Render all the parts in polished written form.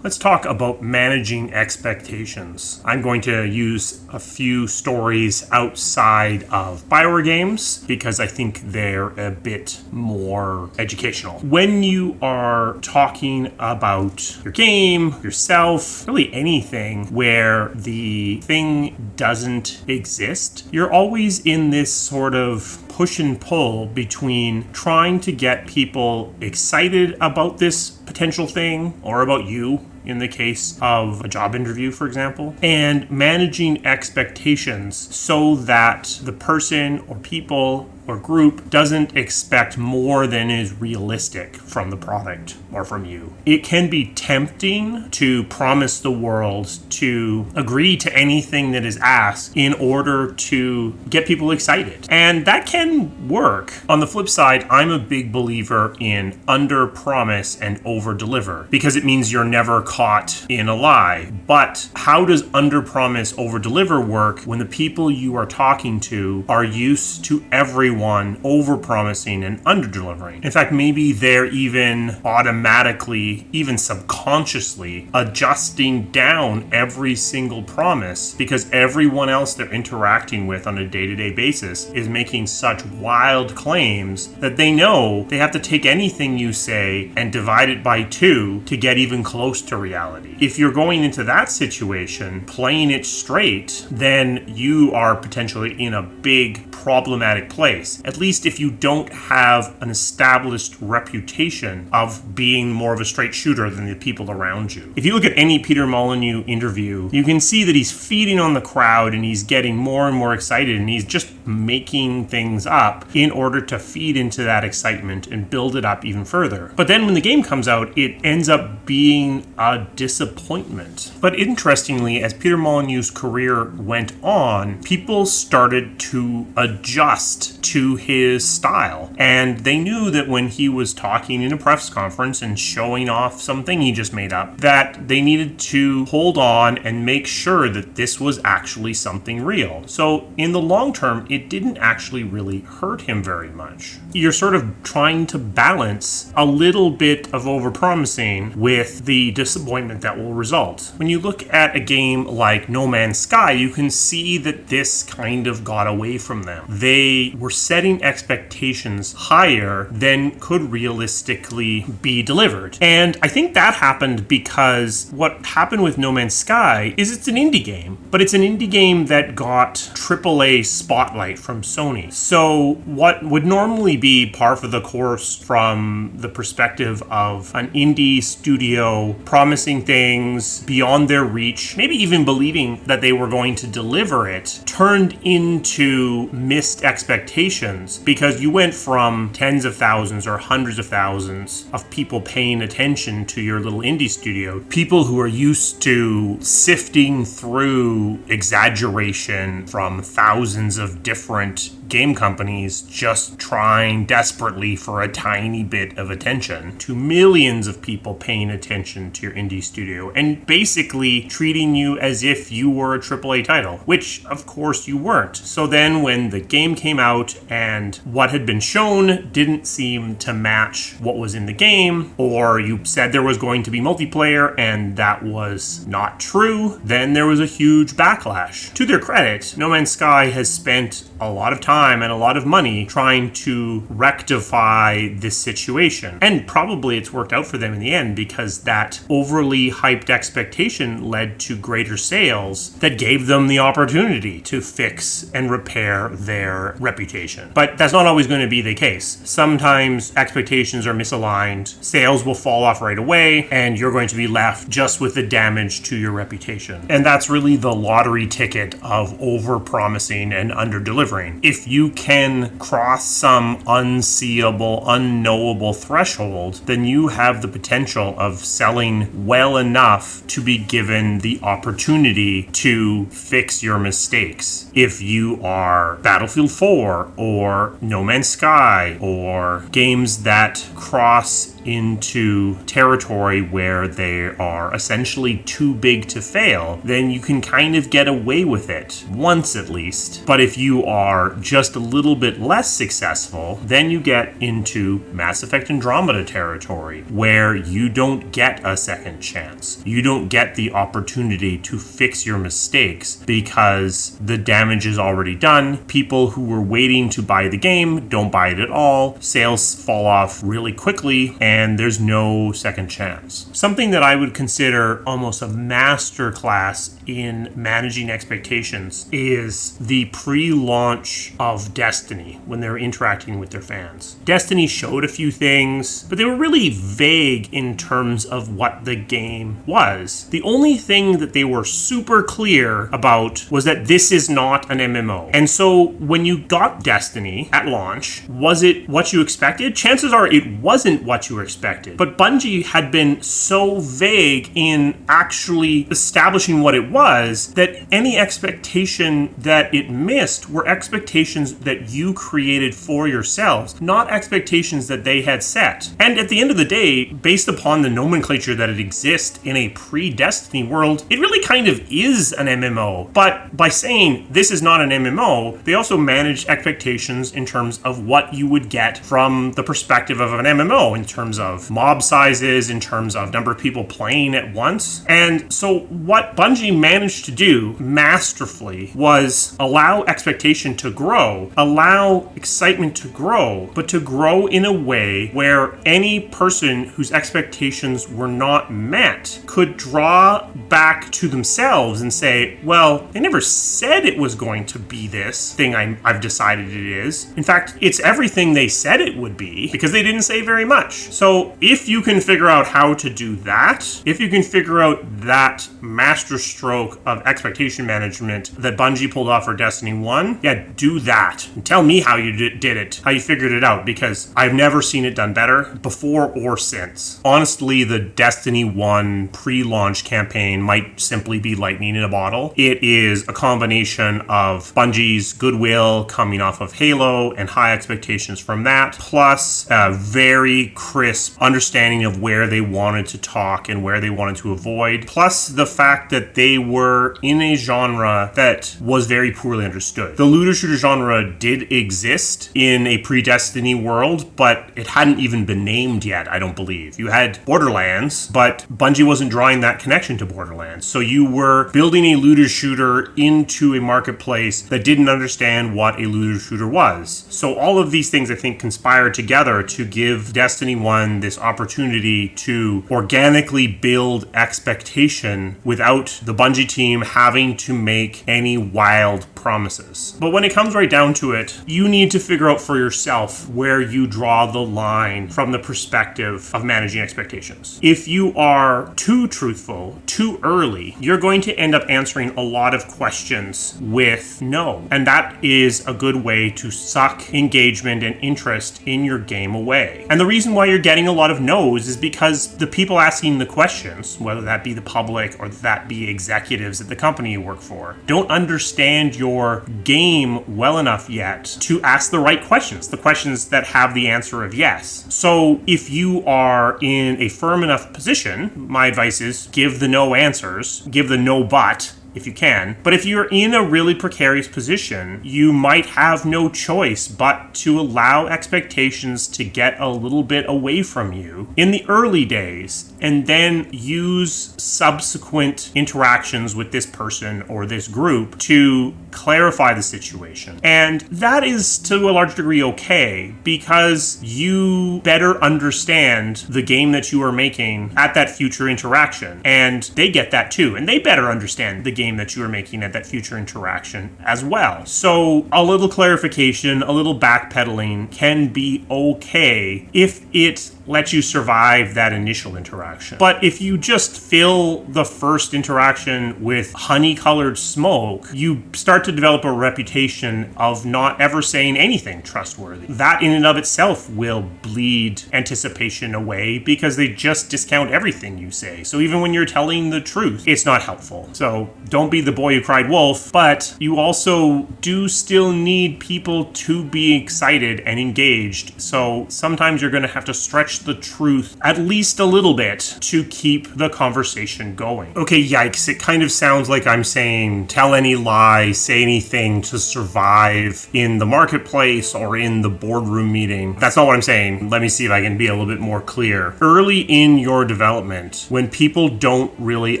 Let's talk about managing expectations. I'm going to use a few stories outside of Bioware games because I think they're a bit more educational. When you are talking about your game, yourself, really anything where the thing doesn't exist, you're always in this sort of push and pull between trying to get people excited about this potential thing or about you in the case of a job interview, for example, and managing expectations so that the person or people or group doesn't expect more than is realistic from the product or from you. It can be tempting to promise the world to agree to anything that is asked in order to get people excited. And that can work. On the flip side, I'm a big believer in under promise and over deliver because it means you're never caught in a lie. But how does under promise over deliver work when the people you are talking to are used to everyone over-promising and under-delivering? In fact, maybe they're even automatically, even subconsciously, adjusting down every single promise because everyone else they're interacting with on a day-to-day basis is making such wild claims that they know they have to take anything you say and divide it by 2 to get even close to reality. If you're going into that situation, playing it straight, then you are potentially in a big problematic place. At least if you don't have an established reputation of being more of a straight shooter than the people around you. If you look at any Peter Molyneaux interview, you can see that he's feeding on the crowd and he's getting more and more excited and he's just making things up in order to feed into that excitement and build it up even further. But then when the game comes out, it ends up being a disappointment. But interestingly, as Peter Molyneaux's career went on, people started to adjust to his style. And they knew that when he was talking in a press conference and showing off something he just made up, that they needed to hold on and make sure that this was actually something real. So in the long term, it didn't actually really hurt him very much. You're sort of trying to balance a little bit of overpromising with the disappointment that will result. When you look at a game like No Man's Sky, you can see that this kind of got away from them. They were setting expectations higher than could realistically be delivered. And I think that happened because what happened with No Man's Sky is it's an indie game, but it's an indie game that got AAA spotlight from Sony. So what would normally be par for the course from the perspective of an indie studio promising things beyond their reach, maybe even believing that they were going to deliver it, turned into missed expectations because you went from tens of thousands or hundreds of thousands of people paying attention to your little indie studio, people who are used to sifting through exaggeration from thousands of different game companies just trying desperately for a tiny bit of attention, to millions of people paying attention to your indie studio and basically treating you as if you were a AAA title, which of course you weren't. So then when the game came out and what had been shown didn't seem to match what was in the game, or you said there was going to be multiplayer and that was not true, then there was a huge backlash. To their credit, No Man's Sky has spent a lot of time and a lot of money trying to rectify this situation. And probably it's worked out for them in the end because that overly hyped expectation led to greater sales that gave them the opportunity to fix and repair their reputation. But that's not always going to be the case. Sometimes expectations are misaligned, sales will fall off right away, and you're going to be left just with the damage to your reputation. And that's really the lottery ticket of over-promising and under-delivering. If you can cross some unseeable, unknowable threshold, then you have the potential of selling well enough to be given the opportunity to fix your mistakes. If you are Battlefield 4 or No Man's Sky or games that cross into territory where they are essentially too big to fail, then you can kind of get away with it once at least. But if you are just a little bit less successful, then you get into Mass Effect Andromeda territory where you don't get a second chance. You don't get the opportunity to fix your mistakes because the damage is already done. People who were waiting to buy the game don't buy it at all. Sales fall off really quickly and there's no second chance. Something that I would consider almost a master class in managing expectations is the pre-launch of Destiny when they're interacting with their fans. Destiny showed a few things, but they were really vague in terms of what the game was. The only thing that they were super clear about was that this is not an MMO. And so when you got Destiny at launch, was it what you expected? Chances are it wasn't what you were expected. But Bungie had been so vague in actually establishing what it was that any expectation that it missed were expectations that you created for yourselves, not expectations that they had set. And at the end of the day, based upon the nomenclature that it exists in a pre-Destiny world, it really kind of is an MMO. But by saying this is not an MMO, they also managed expectations in terms of what you would get from the perspective of an MMO, in terms of mob sizes, in terms of number of people playing at once. And so what Bungie managed to do masterfully was allow expectation to grow, allow excitement to grow, but to grow in a way where any person whose expectations were not met could draw back to themselves and say, well, they never said it was going to be this thing I've decided it is. In fact, it's everything they said it would be because they didn't say very much. So if you can figure out how to do that, if you can figure out that master stroke of expectation management that Bungie pulled off for Destiny 1, yeah, do that. And tell me how you did it, how you figured it out, because I've never seen it done better before or since. Honestly, the Destiny 1 pre-launch campaign might simply be lightning in a bottle. It is a combination of Bungie's goodwill coming off of Halo and high expectations from that, plus a very crisp understanding of where they wanted to talk and where they wanted to avoid, plus the fact that they were in a genre that was very poorly understood. The looter shooter genre did exist in a pre-Destiny world, but it hadn't even been named yet, I don't believe. You had Borderlands, but Bungie wasn't drawing that connection to Borderlands. So you were building a looter shooter into a marketplace that didn't understand what a looter shooter was. So all of these things, I think, conspired together to give Destiny 1 this opportunity to organically build expectation without the Bungie team having to make any wild promises. But when it comes right down to it, you need to figure out for yourself where you draw the line from the perspective of managing expectations. If you are too truthful, too early, you're going to end up answering a lot of questions with no. And that is a good way to suck engagement and interest in your game away. And the reason why you're getting a lot of no's is because the people asking the questions, whether that be the public or that be executives at the company you work for, don't understand your game well enough yet to ask the right questions, the questions that have the answer of yes. So if you are in a firm enough position, my advice is give the no answers, give the no but, if you can. But if you're in a really precarious position, you might have no choice but to allow expectations to get a little bit away from you in the early days, and then use subsequent interactions with this person or this group to clarify the situation. And that is to a large degree okay, because you better understand the game that you are making at that future interaction. And they get that too. And they better understand the game that you are making at that future interaction as well. So a little clarification, a little backpedaling can be okay if it lets you survive that initial interaction. But if you just fill the first interaction with honey-colored smoke, you start to develop a reputation of not ever saying anything trustworthy. That in and of itself will bleed anticipation away because they just discount everything you say. So even when you're telling the truth, it's not helpful. So don't be the boy who cried wolf, but you also do still need people to be excited and engaged. So sometimes you're going to have to stretch push the truth at least a little bit to keep the conversation going. Okay, yikes, it kind of sounds like I'm saying tell any lie, say anything to survive in the marketplace or in the boardroom meeting. That's not what I'm saying. Let me see if I can be a little bit more clear. Early in your development, when people don't really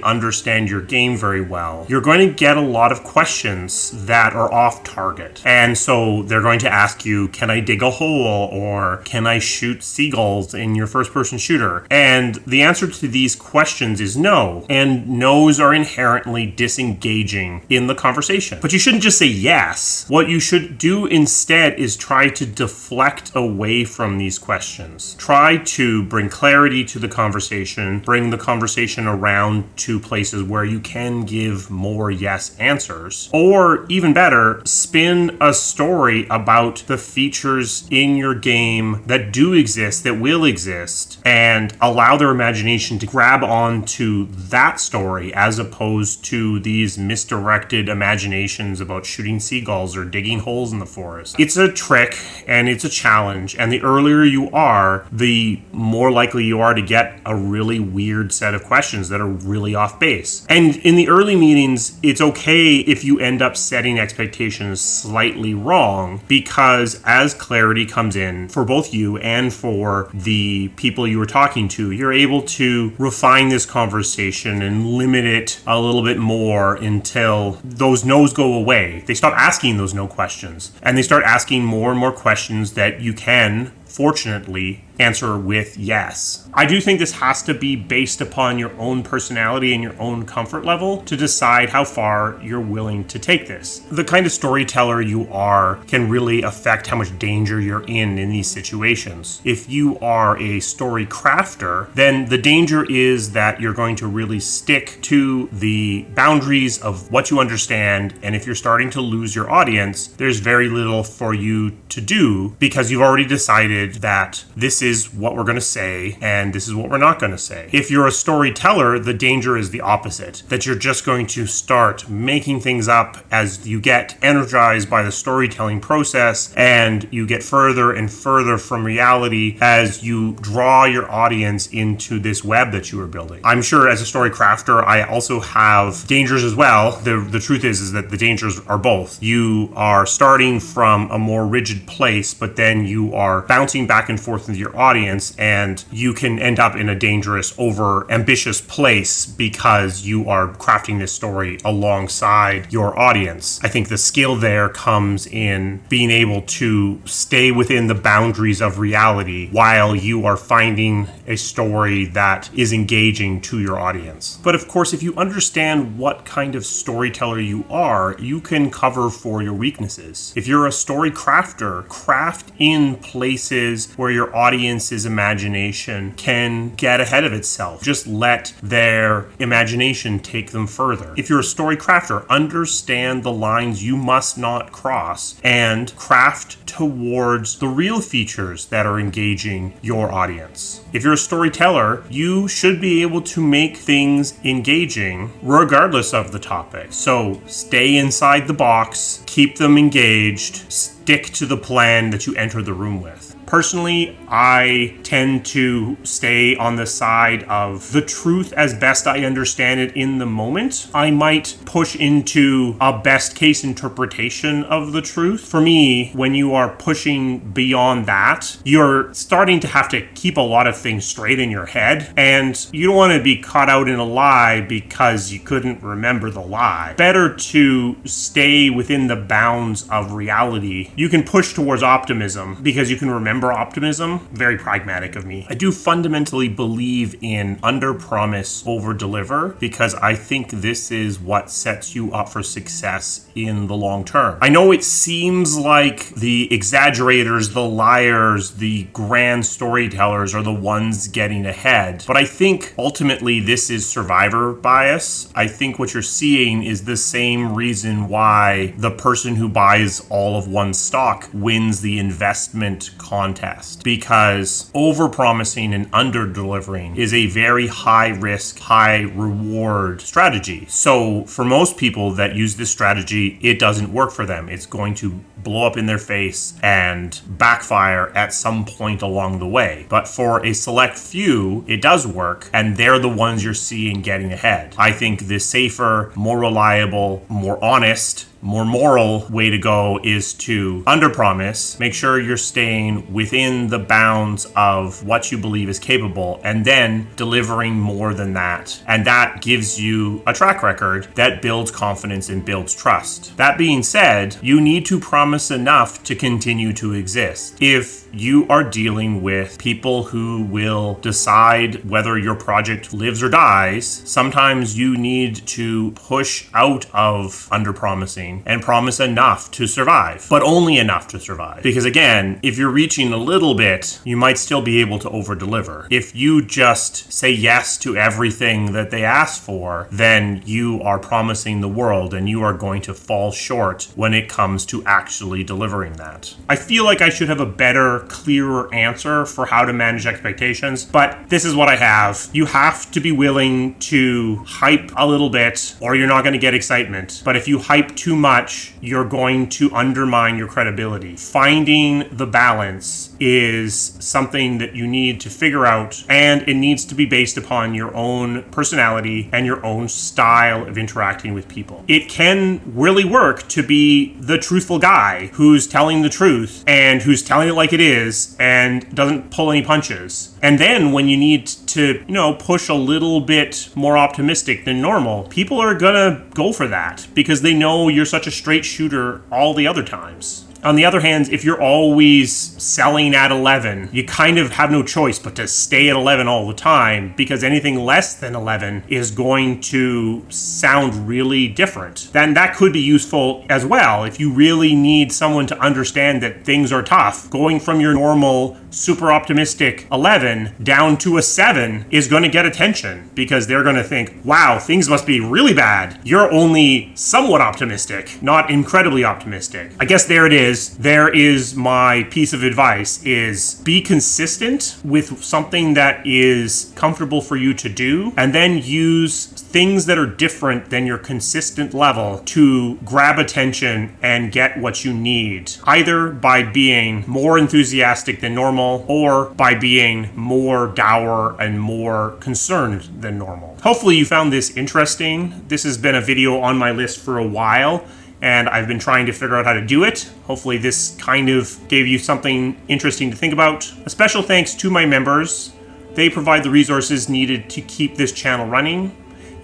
understand your game very well, you're going to get a lot of questions that are off target. And so they're going to ask you, can I dig a hole, or can I shoot seagulls in your first-person shooter? And the answer to these questions is no. And no's are inherently disengaging in the conversation. But you shouldn't just say yes. What you should do instead is try to deflect away from these questions. Try to bring clarity to the conversation, bring the conversation around to places where you can give more yes answers. Or even better, spin a story about the features in your game that do exist, that will exist, and allow their imagination to grab onto that story as opposed to these misdirected imaginations about shooting seagulls or digging holes in the forest. It's a trick and it's a challenge, and the earlier you are, the more likely you are to get a really weird set of questions that are really off base. And in the early meetings, it's okay if you end up setting expectations slightly wrong, because as clarity comes in for both you and for the people you were talking to, you're able to refine this conversation and limit it a little bit more until those no's go away. They stop asking those no questions, and they start asking more and more questions that you can, fortunately, answer with yes. I do think this has to be based upon your own personality and your own comfort level to decide how far you're willing to take this. The kind of storyteller you are can really affect how much danger you're in these situations. If you are a story crafter, then the danger is that you're going to really stick to the boundaries of what you understand, and if you're starting to lose your audience, there's very little for you to do because you've already decided that this is what we're going to say and this is what we're not going to say. If you're a storyteller, the danger is the opposite, that you're just going to start making things up as you get energized by the storytelling process, and you get further and further from reality as you draw your audience into this web that you are building. I'm sure as a story crafter, I also have dangers as well. The truth is that the dangers are both. You are starting from a more rigid place, but then you are bouncing back and forth with your audience, and you can end up in a dangerous, over ambitious place because you are crafting this story alongside your audience. I think the skill there comes in being able to stay within the boundaries of reality while you are finding a story that is engaging to your audience. But of course, if you understand what kind of storyteller you are, you can cover for your weaknesses. If you're a story crafter, craft in places where your audience's imagination can get ahead of itself. Just let their imagination take them further. If you're a story crafter, understand the lines you must not cross and craft towards the real features that are engaging your audience. If you're a storyteller, you should be able to make things engaging regardless of the topic. So stay inside the box, keep them engaged, stick to the plan that you enter the room with. Personally, I tend to stay on the side of the truth as best I understand it in the moment. I might push into a best case interpretation of the truth. For me, when you are pushing beyond that, you're starting to have to keep a lot of things straight in your head, and you don't want to be caught out in a lie because you couldn't remember the lie. Better to stay within the bounds of reality. You can push towards optimism because you can remember optimism. Very pragmatic of me. I do fundamentally believe in under promise, over deliver, because I think this is what sets you up for success in the long term. I know it seems like the exaggerators, the liars, the grand storytellers are the ones getting ahead, but I think ultimately this is survivor bias. I think what you're seeing is the same reason why the person who buys all of one stock wins the investment contest contest, because over-promising and under-delivering is a very high-risk, high-reward strategy. So for most people that use this strategy, it doesn't work for them. It's going to blow up in their face and backfire at some point along the way. But for a select few, it does work, and they're the ones you're seeing getting ahead. I think the safer, more reliable, more honest, more moral way to go is to underpromise, make sure you're staying within the bounds of what you believe is capable, and then delivering more than that. And that gives you a track record that builds confidence and builds trust. That being said, you need to promise enough to continue to exist. If you are dealing with people who will decide whether your project lives or dies, sometimes you need to push out of underpromising and promise enough to survive, but only enough to survive. Because again, if you're reaching a little bit, you might still be able to over-deliver. If you just say yes to everything that they ask for, then you are promising the world and you are going to fall short when it comes to actually delivering that. I feel like I should have a better, clearer answer for how to manage expectations, but this is what I have. You have to be willing to hype a little bit or you're not going to get excitement. But if you hype too much, you're going to undermine your credibility. Finding the balance is something that you need to figure out, and it needs to be based upon your own personality and your own style of interacting with people. It can really work to be the truthful guy who's telling the truth and who's telling it like it is and doesn't pull any punches. And then when you need to, push a little bit more optimistic than normal, people are gonna go for that because they know you're such a straight shooter all the other times. On the other hand, if you're always selling at 11, you kind of have no choice but to stay at 11 all the time, because anything less than 11 is going to sound really different. Then that could be useful as well. If you really need someone to understand that things are tough, going from your normal super optimistic 11 down to a 7 is going to get attention, because they're going to think, wow, things must be really bad. You're only somewhat optimistic, not incredibly optimistic. I guess there it is. There is my piece of advice, is be consistent with something that is comfortable for you to do, and then use things that are different than your consistent level to grab attention and get what you need, either by being more enthusiastic than normal or by being more dour and more concerned than normal. Hopefully you found this interesting. This has been a video on my list for a while, and I've been trying to figure out how to do it. Hopefully this kind of gave you something interesting to think about. A special thanks to my members. They provide the resources needed to keep this channel running.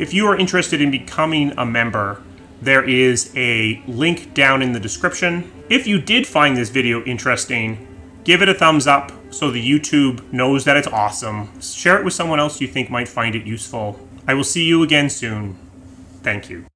If you are interested in becoming a member, there is a link down in the description. If you did find this video interesting, give it a thumbs up so the YouTube knows that it's awesome. Share it with someone else you think might find it useful. I will see you again soon. Thank you.